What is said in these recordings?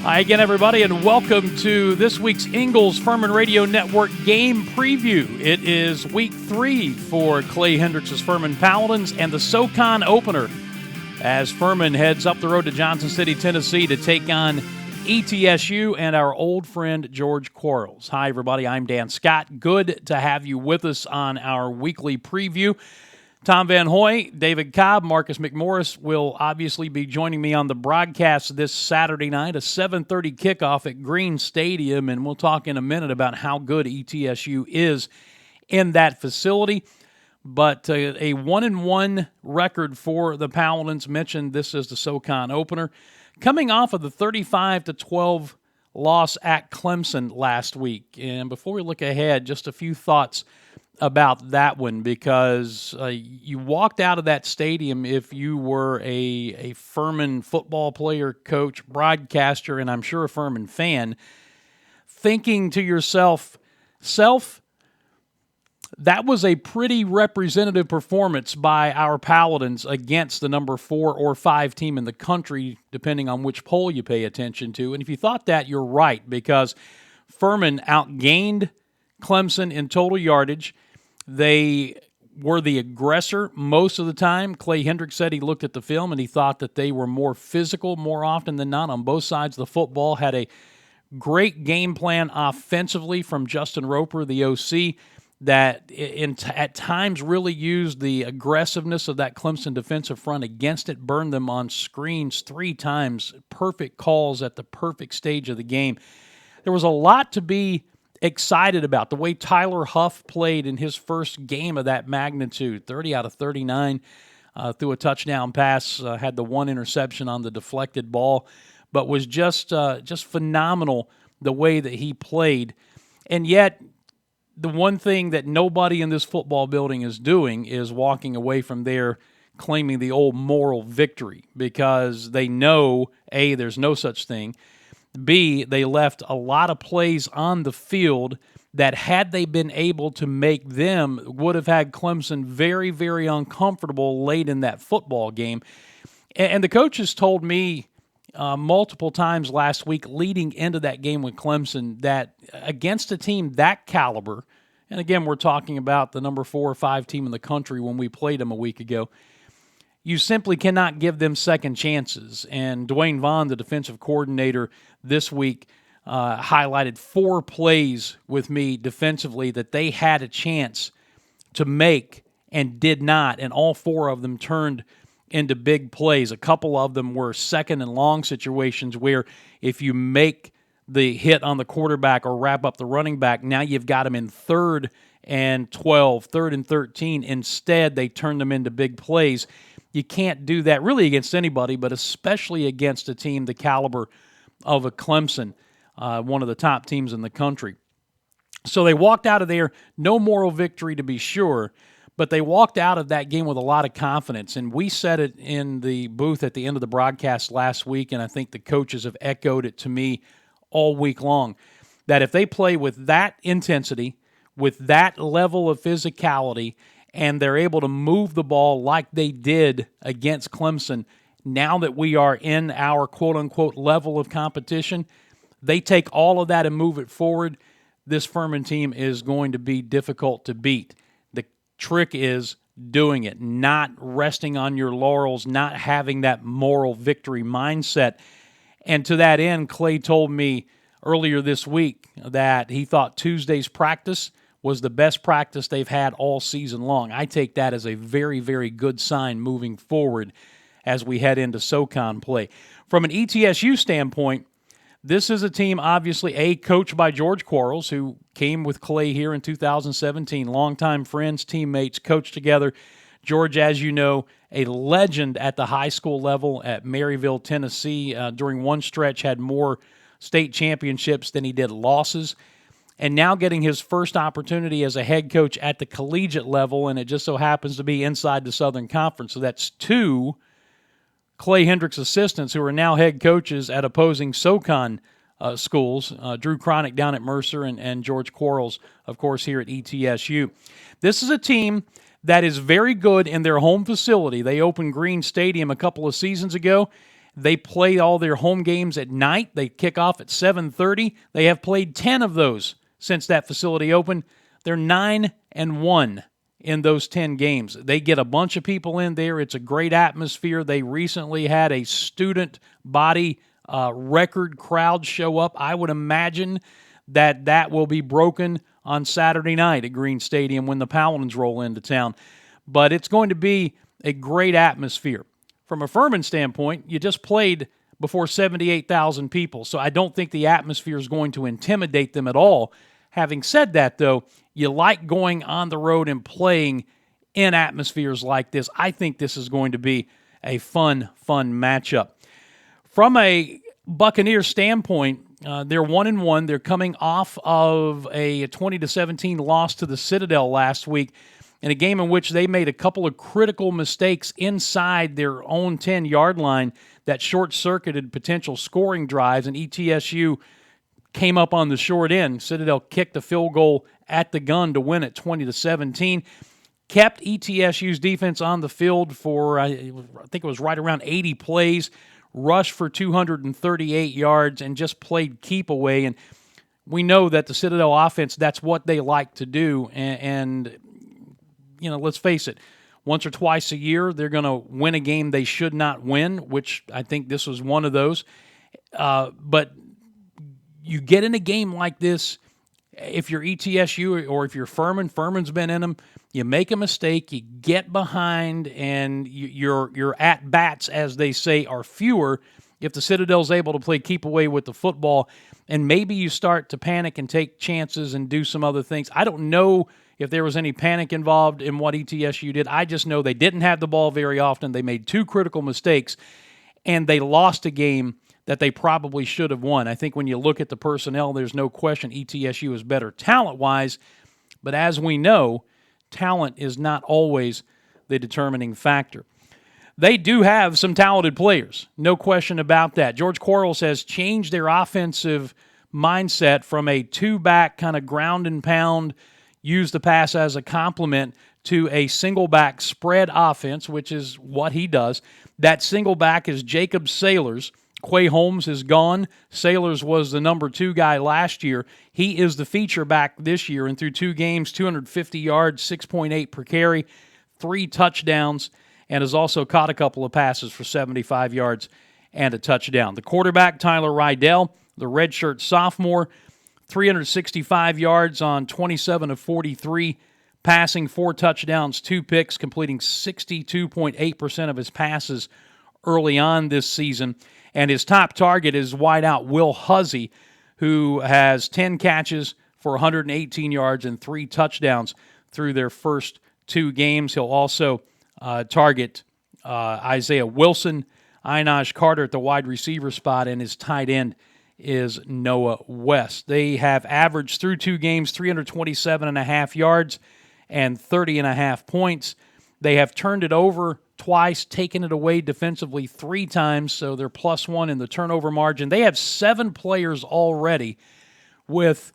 Hi again, everybody, and welcome to this week's Ingles Furman Radio Network game preview. It is week 3 for Clay Hendricks' Furman Paladins and the SoCon opener as Furman heads up the road to Johnson City, Tennessee to take on ETSU and our old friend George Quarles. Hi, everybody. I'm Dan Scott. Good to have you with us on our weekly preview. Tom Van Hoy, David Cobb, Marcus McMorris will obviously be joining me on the broadcast this Saturday night, a 7:30 kickoff at Green Stadium, and we'll talk in a minute about how good ETSU is in that facility. But a 1-1 record for the Paladins. Mentioned this is the SoCon opener, coming off of the 35-12 loss at Clemson last week. And before we look ahead, just a few thoughts about that one, because you walked out of that stadium, if you were a Furman football player, coach, broadcaster, and I'm sure a Furman fan, thinking to yourself, that was a pretty representative performance by our Paladins against the number 4 or 5 team in the country, depending on which poll you pay attention to. And if you thought that, you're right, because Furman outgained Clemson in total yardage. They were the aggressor most of the time. Clay Hendricks said he looked at the film and he thought that they were more physical more often than not on both sides of the football. Had a great game plan offensively from Justin Roper, the OC, that at times really used the aggressiveness of that Clemson defensive front against it, burned them on screens 3 times, perfect calls at the perfect stage of the game. There was a lot to be excited about. The way Tyler Huff played in his first game of that magnitude, 30 out of 39, threw a touchdown pass, had the 1 interception on the deflected ball, but was just phenomenal the way that he played. And yet, the one thing that nobody in this football building is doing is walking away from there claiming the old moral victory, because they know, A, there's no such thing, B, they left a lot of plays on the field that, had they been able to make them, would have had Clemson very, very uncomfortable late in that football game. And the coaches told me multiple times last week leading into that game with Clemson that against a team that caliber, and again, we're talking about the number 4 or 5 team in the country when we played them a week ago, you simply cannot give them second chances. And Dwayne Vaughn, the defensive coordinator, this week highlighted 4 plays with me defensively that they had a chance to make and did not, and all 4 of them turned into big plays. A couple of them were second and long situations where if you make the hit on the quarterback or wrap up the running back, now you've got them in 3rd and 12, 3rd and 13. Instead, they turned them into big plays. You can't do that really against anybody, but especially against a team the caliber of a Clemson, one of the top teams in the country. So they walked out of there, no moral victory to be sure, but they walked out of that game with a lot of confidence. And we said it in the booth at the end of the broadcast last week, and I think the coaches have echoed it to me all week long, that if they play with that intensity, with that level of physicality, and they're able to move the ball like they did against Clemson, now that we are in our quote-unquote level of competition, they take all of that and move it forward. This Furman team is going to be difficult to beat. The trick is doing it, not resting on your laurels, not having that moral victory mindset. And to that end, Clay told me earlier this week that he thought Tuesday's practice was the best practice they've had all season long. I take that as a very, very good sign moving forward as we head into SoCon play. From an ETSU standpoint, this is a team, obviously, coached by George Quarles, who came with Clay here in 2017. Longtime friends, teammates, coached together. George, as you know, a legend at the high school level at Maryville, Tennessee. During one stretch, had more state championships than he did losses. And now getting his first opportunity as a head coach at the collegiate level, and it just so happens to be inside the Southern Conference. So that's 2 Clay Hendricks assistants who are now head coaches at opposing SoCon schools, Drew Cronick down at Mercer and George Quarles, of course, here at ETSU. This is a team that is very good in their home facility. They opened Green Stadium a couple of seasons ago, They play all their home games at night. They kick off at 7:30. They have played 10 of those since that facility opened. They're 9-1 in those 10 games. They get a bunch of people in there. It's a great atmosphere. They recently had a student body record crowd show up. I would imagine that will be broken on Saturday night at Green Stadium when the Paladins roll into town. But it's going to be a great atmosphere. From a Furman standpoint, you just played before 78,000 people, so I don't think the atmosphere is going to intimidate them at all. Having said that, though, you like going on the road and playing in atmospheres like this. I think this is going to be a fun matchup. From a Buccaneers standpoint, they're 1-1. They're coming off of a 20-17 loss to the Citadel last week in a game in which they made a couple of critical mistakes inside their own 10-yard line that short-circuited potential scoring drives, and ETSU came up on the short end. Citadel kicked a field goal at the gun to win it 20-17. Kept ETSU's defense on the field for, I think it was right around 80 plays, rushed for 238 yards, and just played keep away. And we know that the Citadel offense, that's what they like to do. And let's face it, once or twice a year, they're going to win a game they should not win, which I think this was one of those. But you get in a game like this, if you're ETSU or if you're Furman's been in them, you make a mistake, you get behind, and your at-bats, as they say, are fewer if the Citadel's able to play keep away with the football, and maybe you start to panic and take chances and do some other things. I don't know if there was any panic involved in what ETSU did. I just know they didn't have the ball very often. They made two critical mistakes, and they lost a game that they probably should have won. I think when you look at the personnel, there's no question ETSU is better talent-wise, but as we know, talent is not always the determining factor. They do have some talented players, no question about that. George Quarles has changed their offensive mindset from a two-back kind of ground and pound, use the pass as a complement, to a single-back spread offense, which is what he does. That single back is Jacob Sailors. Quay Holmes is gone. Sailors was the number 2 guy last year. He is the feature back this year, and through 2 games, 250 yards, 6.8 per carry, 3 touchdowns, and has also caught a couple of passes for 75 yards and a touchdown. The quarterback, Tyler Rydell, the redshirt sophomore, 365 yards on 27 of 43, passing 4 touchdowns, 2 picks, completing 62.8% of his passes early on this season. And his top target is wideout Will Huzzy, who has 10 catches for 118 yards and 3 touchdowns through their first 2 games. He'll also target Isaiah Wilson, Einaj Carter at the wide receiver spot, and his tight end is Noah West. They have averaged through 2 games 327.5 yards and 30.5 points. They have turned it over twice, taken it away defensively 3 times, so they're +1 in the turnover margin. They have 7 players already with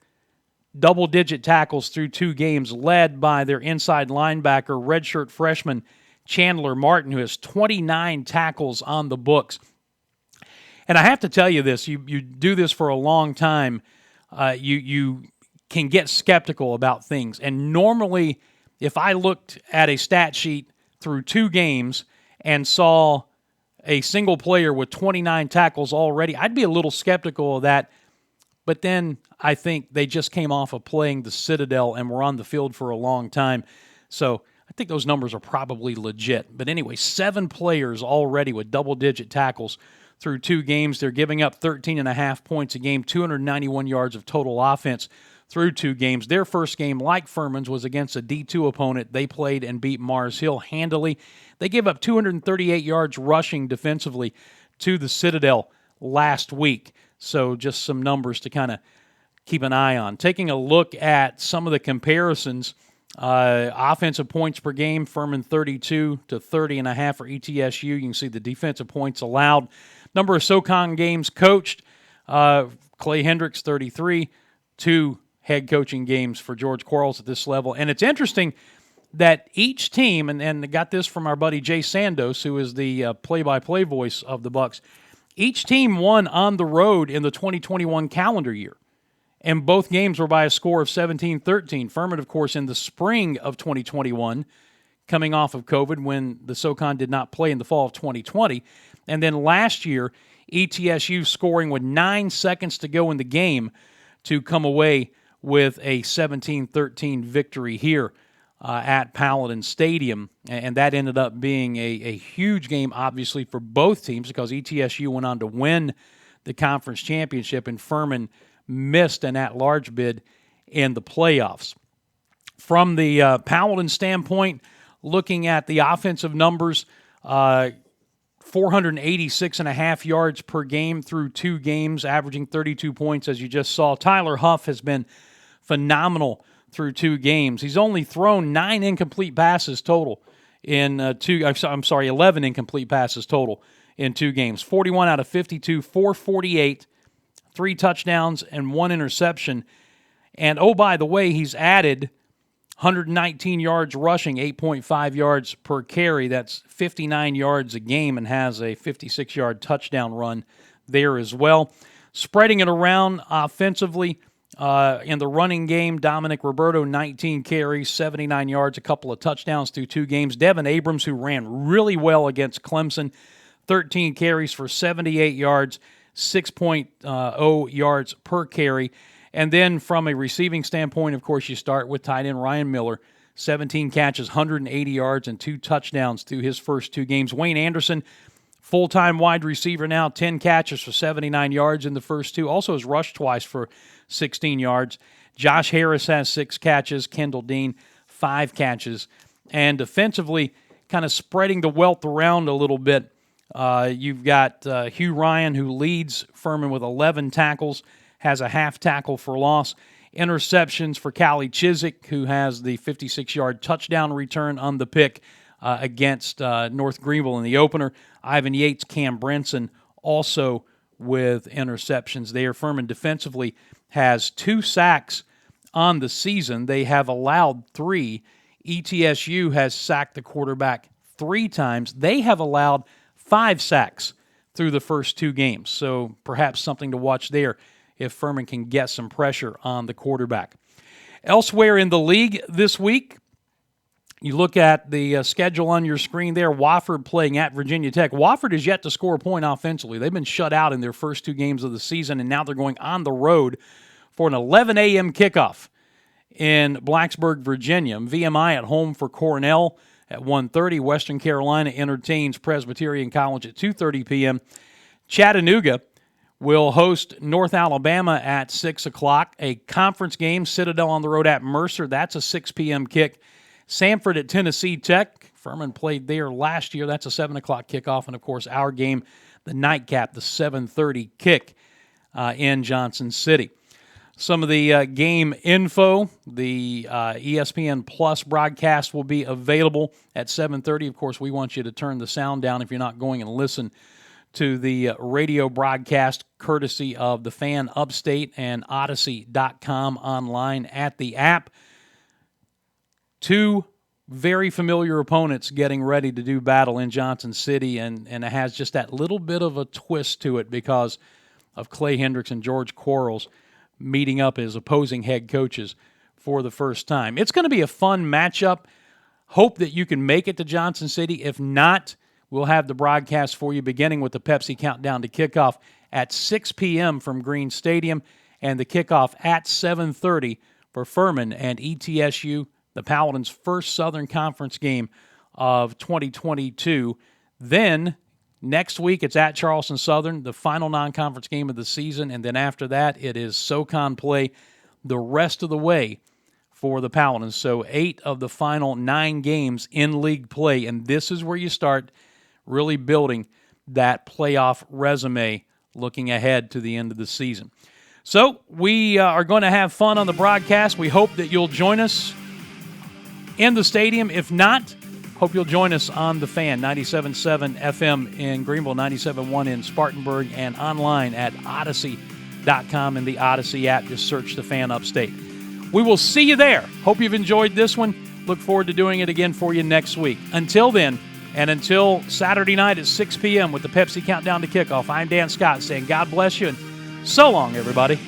double-digit tackles through 2 games, led by their inside linebacker, redshirt freshman Chandler Martin, who has 29 tackles on the books. And I have to tell you this, you do this for a long time, you can get skeptical about things. And normally, if I looked at a stat sheet through 2 games and saw a single player with 29 tackles already, I'd be a little skeptical of that. But then I think they just came off of playing the Citadel and were on the field for a long time. So I think those numbers are probably legit. But anyway, 7 players already with double-digit tackles through 2 games. They're giving up 13.5 points a game, 291 yards of total offense through 2 games. Their first game, like Furman's, was against a D2 opponent. They played and beat Mars Hill handily. They gave up 238 yards rushing defensively to the Citadel last week. So just some numbers to kind of keep an eye on. Taking a look at some of the comparisons, offensive points per game, Furman 32 to 30.5 for ETSU. You can see the defensive points allowed. Number of SoCon games coached, Clay Hendricks 33, 2 head coaching games for George Quarles at this level. And it's interesting that each team, and got this from our buddy Jay Sandos, who is the play-by-play voice of the Bucs, Each team won on the road in the 2021 calendar year, and both games were by a score of 17-13. Furman, of course, in the spring of 2021, coming off of COVID when the SoCon did not play in the fall of 2020. And then last year, ETSU scoring with 9 seconds to go in the game to come away with a 17-13 victory here at Paladins Stadium. And that ended up being a huge game, obviously, for both teams because ETSU went on to win the conference championship and Furman missed an at-large bid in the playoffs. From the Paladin standpoint, looking at the offensive numbers, 486.5 yards per game through 2 games, averaging 32 points, as you just saw. Tyler Huff has been phenomenal through 2 games. He's only thrown 9 incomplete passes total in 11 incomplete passes total in 2 games. 41 out of 52, 448, 3 touchdowns, and 1 interception. And, oh, by the way, he's added 119 yards rushing, 8.5 yards per carry. That's 59 yards a game and has a 56-yard touchdown run there as well. Spreading it around offensively in the running game, Dominic Roberto, 19 carries, 79 yards, a couple of touchdowns through 2 games. Devin Abrams, who ran really well against Clemson, 13 carries for 78 yards, 6.0 yards per carry. And then from a receiving standpoint, of course, you start with tight end Ryan Miller, 17 catches, 180 yards, and 2 touchdowns through his first 2 games. Wayne Anderson, full-time wide receiver now, 10 catches for 79 yards in the first 2. Also has rushed twice for 16 yards. Josh Harris has 6 catches. Kendall Dean, 5 catches. And defensively, kind of spreading the wealth around a little bit. You've got Hugh Ryan, who leads Furman with 11 tackles, has a half tackle for loss. Interceptions for Callie Chizik, who has the 56-yard touchdown return on the pick against North Greenville in the opener. Ivan Yates, Cam Brinson also with interceptions there. Furman defensively has 2 sacks on the season. They have allowed 3. ETSU has sacked the quarterback 3 times. They have allowed 5 sacks through the first 2 games, so perhaps something to watch there if Furman can get some pressure on the quarterback. Elsewhere in the league this week, you look at the schedule on your screen there, Wofford playing at Virginia Tech. Wofford is yet to score a point offensively. They've been shut out in their first 2 games of the season, and now they're going on the road for an 11 a.m. kickoff in Blacksburg, Virginia. VMI at home for Cornell at 1:30. Western Carolina entertains Presbyterian College at 2:30 p.m. Chattanooga will host North Alabama at 6 o'clock. A conference game, Citadel on the road at Mercer. That's a 6 p.m. kick. Sanford at Tennessee Tech. Furman played there last year. That's a 7 o'clock kickoff. And, of course, our game, the nightcap, the 7:30 kick in Johnson City. Some of the game info, the ESPN Plus broadcast will be available at 7:30. Of course, we want you to turn the sound down if you're not going and listen to the radio broadcast courtesy of the Fan Upstate and Odyssey.com online at the app. 2 very familiar opponents getting ready to do battle in Johnson City, and it has just that little bit of a twist to it because of Clay Hendricks and George Quarles meeting up as opposing head coaches for the first time. It's going to be a fun matchup. Hope that you can make it to Johnson City. If not, we'll have the broadcast for you beginning with the Pepsi Countdown to kickoff at 6 p.m. from Green Stadium and the kickoff at 7:30 for Furman and ETSU, the Paladins' first Southern Conference game of 2022. Then next week it's at Charleston Southern, the final non-conference game of the season, and then after that it is SoCon play the rest of the way for the Paladins. So 8 of the final 9 games in league play, and this is where you start really building that playoff resume looking ahead to the end of the season. So we are going to have fun on the broadcast. We hope that you'll join us in the stadium. If not, hope you'll join us on the Fan, 97.7 FM in Greenville, 97.1 in Spartanburg, and online at Odyssey.com and the Odyssey app. Just search the Fan Upstate. We will see you there. Hope you've enjoyed this one. Look forward to doing it again for you next week. Until then, And until Saturday night at 6 p.m. with the Pepsi Countdown to Kickoff, I'm Dan Scott saying God bless you and so long, everybody.